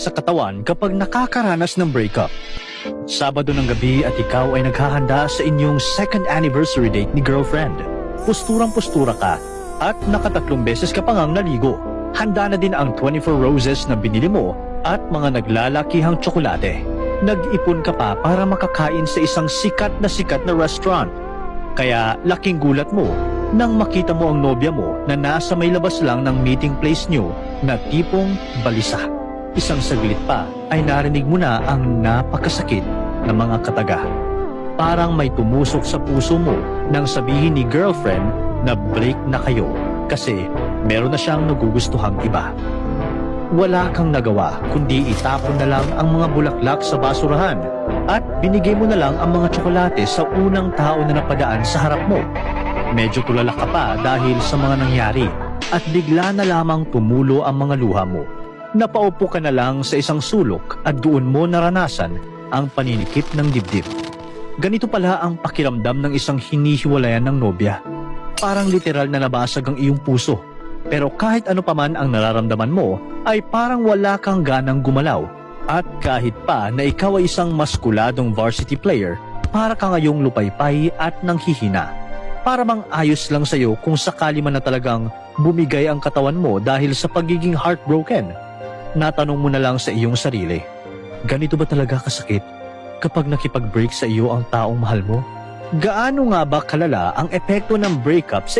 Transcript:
sa katawan kapag nakakaranas ng breakup. Sabado ng gabi at ikaw ay naghahanda sa inyong second anniversary date ni girlfriend. Posturang-postura ka at nakatatlong beses ka pa ngang naligo. Handa na din ang 24 roses na binili mo at mga naglalakihang tsokolate. Nag-ipon ka pa para makakain sa isang sikat na restaurant. Kaya laking gulat mo nang makita mo ang nobya mo na nasa may labas lang ng meeting place nyo na tipong balisa. Isang saglit pa ay narinig mo na ang napakasakit na mga kataga. Parang may tumusok sa puso mo nang sabihin ni girlfriend na break na kayo kasi meron na siyang nagugustuhang iba. Wala kang nagawa kundi itapon na lang ang mga bulaklak sa basurahan at binigay mo na lang ang mga tsokolate sa unang tao na napadaan sa harap mo. Medyo tulala ka pa dahil sa mga nangyari at bigla na lamang tumulo ang mga luha mo. Napaupo ka na lang sa isang sulok at doon mo naranasan ang paninikip ng dibdib. Ganito pala ang pakiramdam ng isang hinihiwalayan ng nobya. Parang literal na nabasag ang iyong puso. Pero kahit ano pa man ang nararamdaman mo, ay parang wala kang ganang gumalaw. At kahit pa na ikaw ay isang maskuladong varsity player, para ka ngayong lupaypay at nanghihina. Para bang ayos lang sa'yo kung sakali man na talagang bumigay ang katawan mo dahil sa pagiging heartbroken. Natanong mo na lang sa iyong sarili, ganito ba talaga kasakit kapag nakipag-break sa iyo ang taong mahal mo? Gaano nga ba kalala ang epekto ng breakup sa